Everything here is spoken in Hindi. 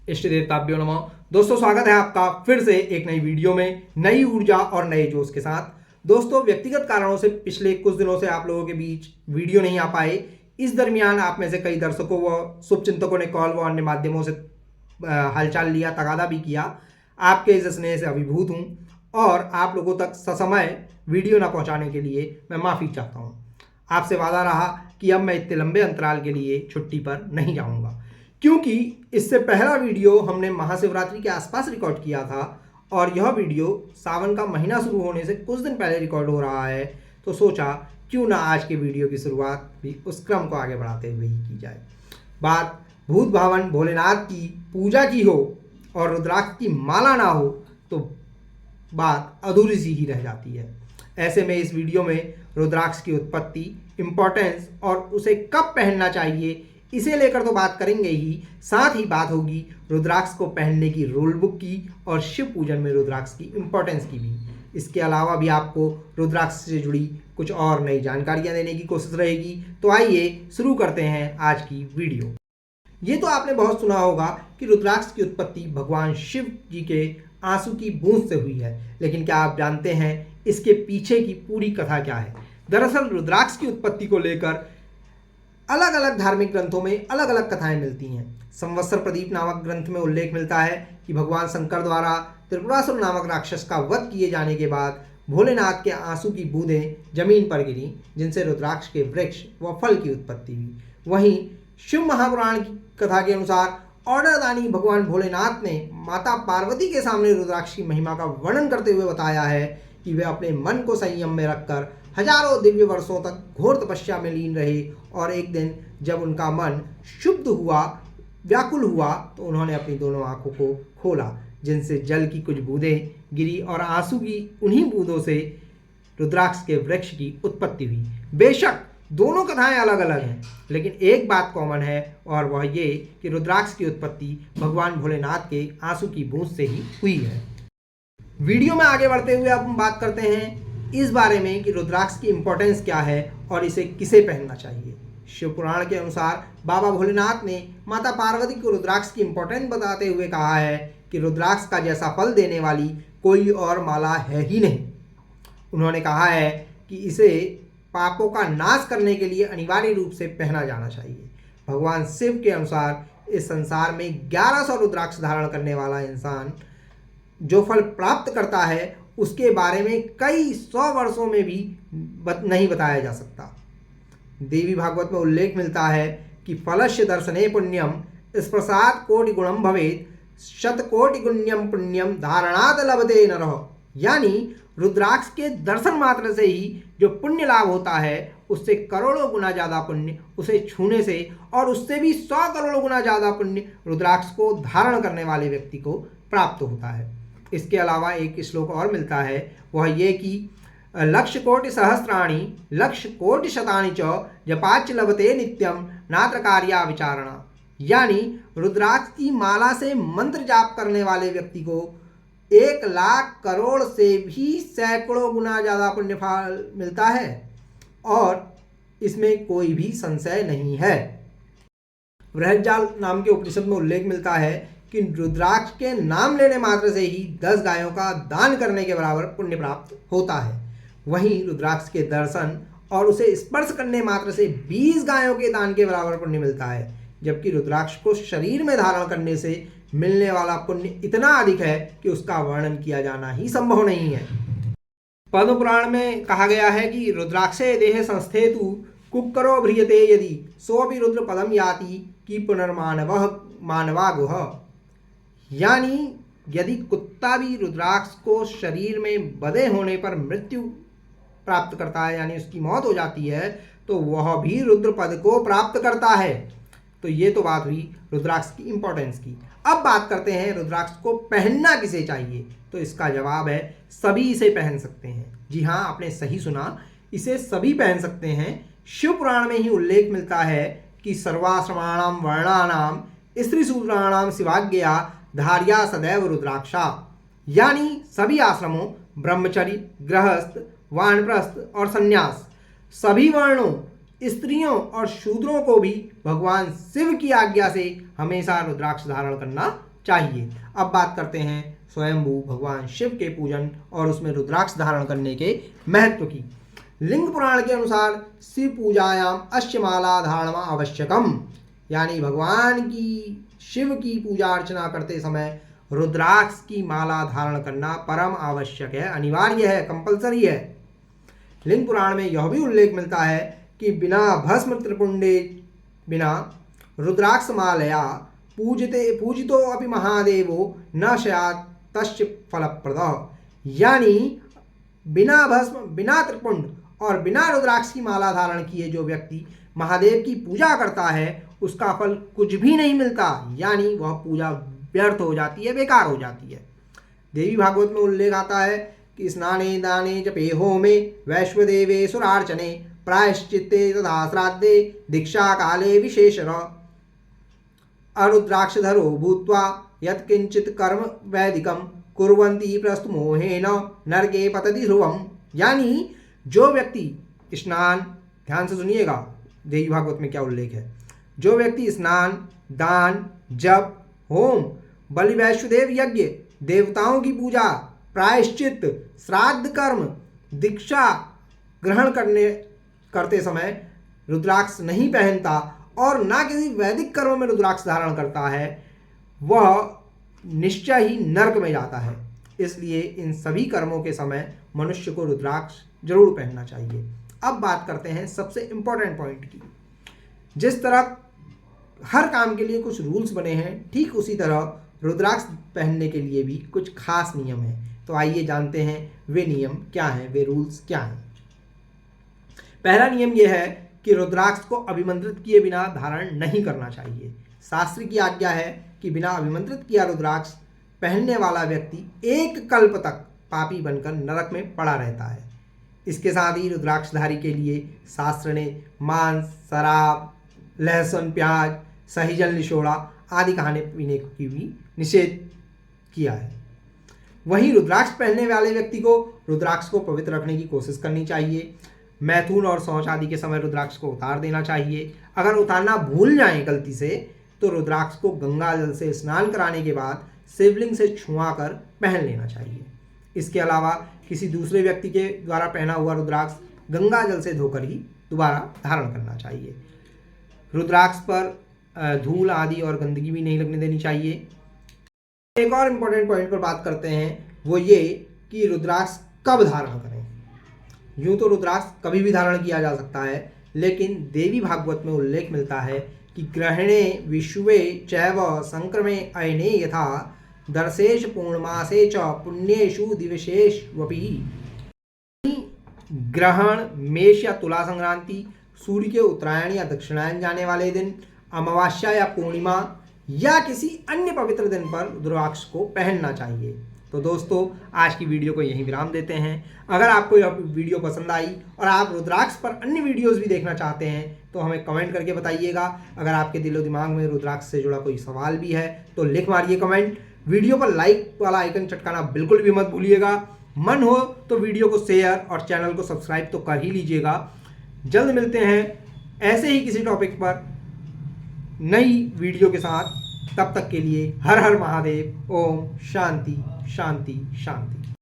इष्ट देवताभ्यो नमः। दोस्तों स्वागत है आपका फिर से एक नई वीडियो में नई ऊर्जा और नए जोश के साथ। दोस्तों व्यक्तिगत कारणों से पिछले कुछ दिनों से आप लोगों के बीच वीडियो नहीं आ पाए। इस दरमियान आप में से कई दर्शकों व शुभचिंतकों ने कॉल व अन्य माध्यमों से हालचाल लिया, तगादा भी किया। आपके इस स्नेह से अभिभूत हूँ और आप लोगों तक ससमय वीडियो न पहुँचाने के लिए मैं माफ़ी चाहता हूँ। आपसे वादा रहा कि अब मैं इतने लंबे अंतराल के लिए छुट्टी पर नहीं जाऊँगा, क्योंकि इससे पहला वीडियो हमने महाशिवरात्रि के आसपास रिकॉर्ड किया था और यह वीडियो सावन का महीना शुरू होने से कुछ दिन पहले रिकॉर्ड हो रहा है। तो सोचा क्यों ना आज के वीडियो की शुरुआत भी उस क्रम को आगे बढ़ाते हुए ही की जाए। बात भूत भावन भोलेनाथ की पूजा की हो और रुद्राक्ष की माला ना हो तो बात अधूरी सी ही रह जाती है। ऐसे में इस वीडियो में रुद्राक्ष की उत्पत्ति, इम्पोर्टेंस और उसे कब पहनना चाहिए इसे लेकर तो बात करेंगे ही, साथ ही बात होगी रुद्राक्ष को पहनने की रूल बुक की और शिव पूजन में रुद्राक्ष की इम्पोर्टेंस की भी। इसके अलावा भी आपको रुद्राक्ष से जुड़ी कुछ और नई जानकारियां देने की कोशिश रहेगी। तो आइए शुरू करते हैं आज की वीडियो। ये तो आपने बहुत सुना होगा कि रुद्राक्ष की उत्पत्ति भगवान शिव जी के आंसू की बूंद से हुई है, लेकिन क्या आप जानते हैं इसके पीछे की पूरी कथा क्या है? दरअसल रुद्राक्ष की उत्पत्ति को लेकर अलग अलग धार्मिक ग्रंथों में अलग अलग कथाएं मिलती हैं। संवत्सर प्रदीप नामक ग्रंथ में उल्लेख मिलता है कि भगवान शंकर द्वारा त्रिपुरासुर नामक राक्षस का वध किए जाने के बाद भोलेनाथ के आंसू की बूंदें जमीन पर गिरी, जिनसे रुद्राक्ष के वृक्ष व फल की उत्पत्ति हुई। वहीं शिव महापुराण की कथा के अनुसार ऑर्डरदानी भगवान भोलेनाथ ने माता पार्वती के सामने रुद्राक्ष की महिमा का वर्णन करते हुए बताया है कि वे अपने मन को संयम में रखकर हजारों दिव्य वर्षों तक घोर तपस्या में लीन रहे और एक दिन जब उनका मन शुद्ध हुआ, व्याकुल हुआ, तो उन्होंने अपनी दोनों आंखों को खोला, जिनसे जल की कुछ बूंदें गिरी और आंसू की उन्हीं बूंदों से रुद्राक्ष के वृक्ष की उत्पत्ति हुई। बेशक दोनों कथाएं अलग अलग हैं, लेकिन एक बात कॉमन है और वह ये कि रुद्राक्ष की उत्पत्ति भगवान भोलेनाथ के आंसू की बूंद से ही हुई है। वीडियो में आगे बढ़ते हुए अब हम बात करते हैं इस बारे में कि रुद्राक्ष की इम्पोर्टेंस क्या है और इसे किसे पहनना चाहिए। शिव पुराण के अनुसार बाबा भोलेनाथ ने माता पार्वती को रुद्राक्ष की इम्पोर्टेंस बताते हुए कहा है कि रुद्राक्ष का जैसा फल देने वाली कोई और माला है ही नहीं। उन्होंने कहा है कि इसे पापों का नाश करने के लिए अनिवार्य रूप से पहना जाना चाहिए। भगवान शिव के अनुसार इस संसार में 1100 रुद्राक्ष धारण करने वाला इंसान जो फल प्राप्त करता है उसके बारे में कई 100 वर्षों में भी नहीं बताया जा सकता। देवी भागवत में उल्लेख मिलता है कि फलस्य दर्शने पुण्यम स्प्रसाद कोटि गुणम भवेत शतकोटि गुण्यम पुण्यम धारणात लभते नरः। यानी रुद्राक्ष के दर्शन मात्र से ही जो पुण्य लाभ होता है उससे करोड़ों गुना ज़्यादा पुण्य उसे छूने से और उससे भी 100 करोड़ गुना ज़्यादा पुण्य रुद्राक्ष को धारण करने वाले व्यक्ति को प्राप्त होता है। इसके अलावा एक श्लोक और मिलता है, वह ये कि लक्ष कोटि सहस्राणि लक्ष कोटि शतानि च जपाच लभते नित्यम नात्र कार्या विचारणा। यानी रुद्राक्ष की माला से मंत्र जाप करने वाले व्यक्ति को 1 लाख करोड़ से भी सैकड़ों गुना ज़्यादा पुण्य फल मिलता है और इसमें कोई भी संशय नहीं है। बृहज्जाल नाम के उपनिषद में उल्लेख मिलता है कि रुद्राक्ष के नाम लेने मात्र से ही 10 गायों का दान करने के बराबर पुण्य प्राप्त होता है। वहीं रुद्राक्ष के दर्शन और उसे स्पर्श करने मात्र से 20 गायों के दान के बराबर पुण्य मिलता है, जबकि रुद्राक्ष को शरीर में धारण करने से मिलने वाला पुण्य इतना अधिक है कि उसका वर्णन किया जाना ही संभव नहीं है। पद्म पुराण में कहा गया है कि रुद्राक्षे देह संस्थेतु कुक्करो भ्रियते यदि सोऽपि रुद्र पदम याति कि पुनर्मानवः मानवागुह। यानी यदि कुत्ता भी रुद्राक्ष को शरीर में बधे होने पर मृत्यु प्राप्त करता है, यानी उसकी मौत हो जाती है, तो वह भी रुद्र पद को प्राप्त करता है। तो ये तो बात हुई रुद्राक्ष की इम्पोर्टेंस की। अब बात करते हैं रुद्राक्ष को पहनना किसे चाहिए। तो इसका जवाब है सभी इसे पहन सकते हैं। जी हाँ, आपने सही सुना, इसे सभी पहन सकते हैं। शिव पुराण में ही उल्लेख मिलता है कि सर्वाश्रमाणाम वर्णानाम स्त्रीशूद्राणाम शिवाज्ञया धार्या सदैव रुद्राक्षा। यानी सभी आश्रमों ब्रह्मचर्य, गृहस्थ, वानप्रस्थ और संन्यास सभी वर्णों स्त्रियों और शूद्रों को भी भगवान शिव की आज्ञा से हमेशा रुद्राक्ष धारण करना चाहिए। अब बात करते हैं स्वयंभू भगवान शिव के पूजन और उसमें रुद्राक्ष धारण करने के महत्व की। लिंग पुराण के अनुसार शिव पूजायाम अश्य माला धारण आवश्यकम, यानी भगवान की शिव की पूजा अर्चना करते समय रुद्राक्ष की माला धारण करना परम आवश्यक है, अनिवार्य है, कंपलसरी है। लिंग पुराण में यह भी उल्लेख मिलता है कि बिना भस्म त्रिपुंडे, बिना रुद्राक्ष मालया पूजितो अपि महादेवो न स्यात् तस्य फलप्रद, यानी बिना भस्म, बिना त्रिपुंड और बिना रुद्राक्ष की माला धारण किए जो व्यक्ति महादेव की पूजा करता है उसका फल कुछ भी नहीं मिलता, यानी वह पूजा व्यर्थ हो जाती है, बेकार हो जाती है। देवी भागवत में उल्लेख आता है कि स्नाने दाने जपे होमे वैश्वदेवे सुरार्चने प्रायश्चित्ते तथा श्राद्धे दीक्षा काले विशेषण अरुद्राक्षधरो भूत्वा यत्किंचित् कर्म वैदिकम कुर्वन्ति प्रस्तु मोहेन नरके पतति ध्रुवम, यानी जो व्यक्ति स्नान, ध्यान से सुनिएगा देवी भागवत में क्या उल्लेख है, जो व्यक्ति स्नान, दान, जप, होम, बलि वैश्वदेव यज्ञ, देवताओं की पूजा, प्रायश्चित, श्राद्ध कर्म, दीक्षा ग्रहण करते समय रुद्राक्ष नहीं पहनता और ना किसी वैदिक कर्म में रुद्राक्ष धारण करता है, वह निश्चय ही नरक में जाता है। इसलिए इन सभी कर्मों के समय मनुष्य को रुद्राक्ष जरूर पहनना चाहिए। अब बात करते हैं सबसे इंपॉर्टेंट पॉइंट की। जिस तरह हर काम के लिए कुछ रूल्स बने हैं, ठीक उसी तरह रुद्राक्ष पहनने के लिए भी कुछ खास नियम हैं। तो आइए जानते हैं वे नियम क्या हैं, वे रूल्स क्या हैं। पहला नियम यह है कि रुद्राक्ष को अभिमंत्रित किए बिना धारण नहीं करना चाहिए। शास्त्र की आज्ञा है कि बिना अभिमंत्रित किया रुद्राक्ष पहनने वाला व्यक्ति एक कल्प तक पापी बनकर नरक में पड़ा रहता है। इसके साथ ही रुद्राक्षधारी के लिए शास्त्र ने मांस, शराब, लहसुन, प्याज, सही जल निचोड़ा आदि खाने पीने की भी निषेध किया है। वहीं रुद्राक्ष पहनने वाले व्यक्ति को रुद्राक्ष को पवित्र रखने की कोशिश करनी चाहिए। मैथुन और शौच आदि के समय रुद्राक्ष को उतार देना चाहिए। अगर उतारना भूल जाएं गलती से तो रुद्राक्ष को गंगा जल से स्नान कराने के बाद शिवलिंग से छुआ कर पहन लेना चाहिए। इसके अलावा किसी दूसरे व्यक्ति के द्वारा पहना हुआ रुद्राक्ष गंगा जल से धोकर ही दोबारा धारण करना चाहिए। रुद्राक्ष पर धूल आदि और गंदगी भी नहीं लगने देनी चाहिए। एक और इम्पोर्टेंट पॉइंट पर बात करते हैं, वो ये कि रुद्राक्ष कब धारण करें। यूँ तो रुद्राक्ष कभी भी धारण किया जा सकता है, लेकिन देवी भागवत में उल्लेख मिलता है कि ग्रहणे विश्वे चैव संक्रमे अयने यथा दर्शेश पूर्णमासे च पुण्येषु दिवसेष्वपि। ग्रहण मेष या तुला संक्रांति, सूर्य के उत्तरायण या दक्षिणायन जाने वाले दिन, अमावस्या या पूर्णिमा या किसी अन्य पवित्र दिन पर रुद्राक्ष को पहनना चाहिए। तो दोस्तों आज की वीडियो को यहीं विराम देते हैं। अगर आपको यह वीडियो पसंद आई और आप रुद्राक्ष पर अन्य वीडियोस भी देखना चाहते हैं तो हमें कमेंट करके बताइएगा। अगर आपके दिलो दिमाग में रुद्राक्ष से जुड़ा कोई सवाल भी है तो लिख मारिए कमेंट। वीडियो पर लाइक वाला आइकन चटकाना बिल्कुल भी मत भूलिएगा। मन हो तो वीडियो को शेयर और चैनल को सब्सक्राइब तो कर ही लीजिएगा। जल्द मिलते हैं ऐसे ही किसी टॉपिक पर नई वीडियो के साथ। तब तक के लिए हर हर महादेव। ओम शांति शांति शांति।